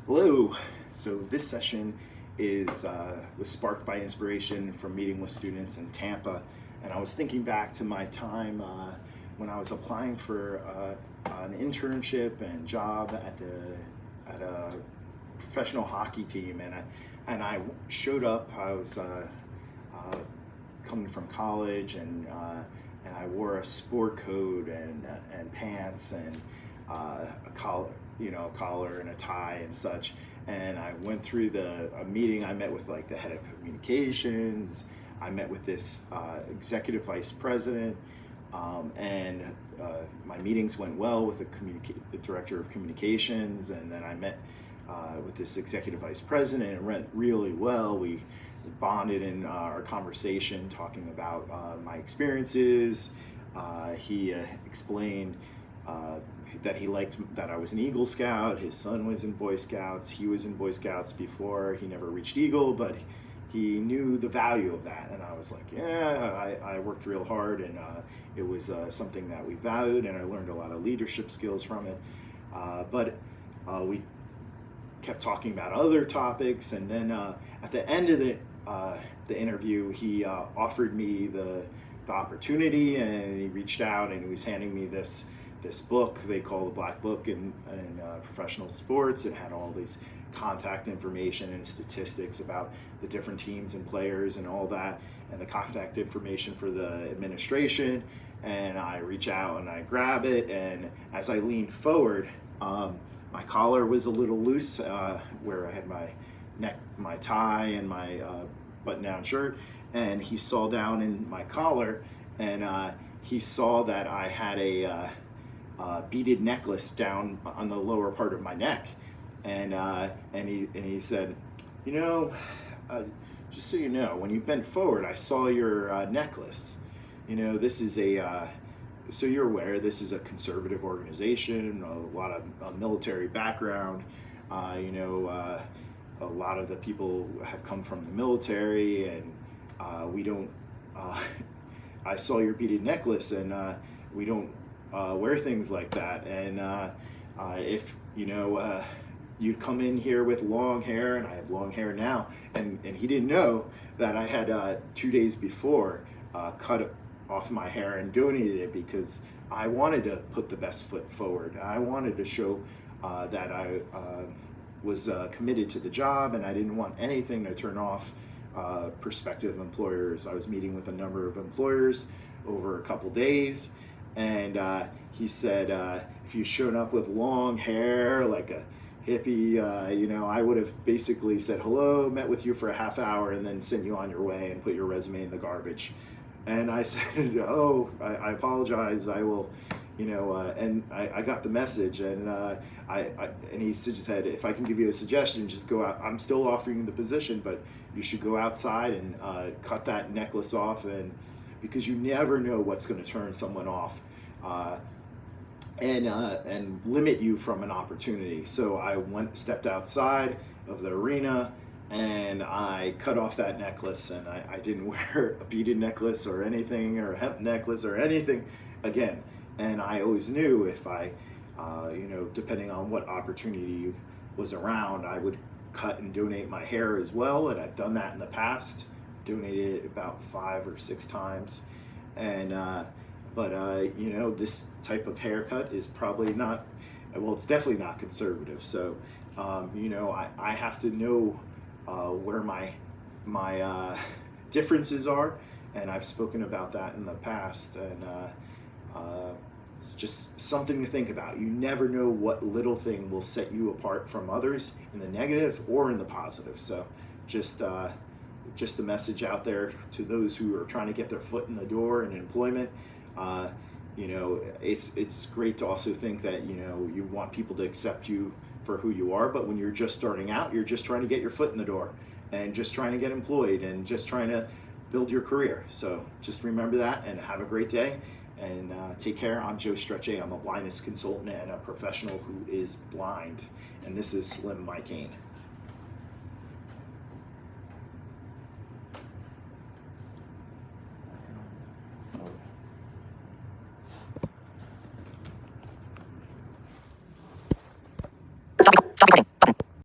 Hello. So this session was sparked by inspiration from meeting with students in Tampa, and I was thinking back to my time when I was applying for an internship and job at a professional hockey team, and I showed up. I was coming from college, and I wore a sport coat and pants and a collar and a tie and such. And I went through a meeting. I met with like the head of communications. I met with this executive vice president, and my meetings went well with the director of communications. And then I met with this executive vice president. It went really well. We bonded in our conversation, talking about my experiences. He explained that he liked that I was an Eagle Scout. His son was in Boy Scouts. He was in Boy Scouts before. He never reached Eagle, but he knew the value of that. And I was like, yeah, I worked real hard, and it was something that we valued, and I learned a lot of leadership skills from it. But we kept talking about other topics, and then at the end of the interview, he offered me the opportunity, and he reached out, and he was handing me this book they call the Black Book in professional sports. It had all these contact information and statistics about the different teams and players and all that, and the contact information for the administration. And I reach out and I grab it, and as I lean forward, my collar was a little loose where I had my tie and my button-down shirt, and he saw down in my collar, and he saw that I had a beaded necklace down on the lower part of my neck, and he said, just so you know, when you bent forward, I saw your necklace. This is so you're aware, this is a conservative organization, a lot of military background. A lot of the people have come from the military, and we don't. I saw your beaded necklace, and we don't wear things like that. And if you'd come in here with long hair, and I have long hair now, and he didn't know that I had 2 days before cut off my hair and donated it, because I wanted to put the best foot forward. I wanted to show that I was committed to the job, and I didn't want anything to turn off prospective employers. I was meeting with a number of employers over a couple days, and he said, if you showed up with long hair like a hippie, I would have basically said hello, met with you for a half hour, and then sent you on your way and put your resume in the garbage. And I said, oh, I apologize. I will, and I got the message, and and he said, if I can give you a suggestion, just go out. I'm still offering you the position, but you should go outside and cut that necklace off, and because you never know what's going to turn someone off, and limit you from an opportunity. So I stepped outside of the arena, and I cut off that necklace, and I didn't wear a beaded necklace or anything, or a hemp necklace or anything again. And I always knew if I, depending on what opportunity was around, I would cut and donate my hair as well. And I've done that in the past, donated it about 5 or 6 times. And, this type of haircut is probably not, well, it's definitely not conservative. So, I have to know where my differences are, and I've spoken about that in the past, and it's just something to think about. You never know what little thing will set you apart from others in the negative or in the positive. So just the message out there to those who are trying to get their foot in the door in employment. It's great to also think that you want people to accept you for who you are, but when you're just starting out, you're just trying to get your foot in the door and just trying to get employed and just trying to build your career. So just remember that, and have a great day, and take care. I'm Joe Strecce. I'm a blindness consultant and a professional who is blind, and this is Slim My Cane. Stop recording.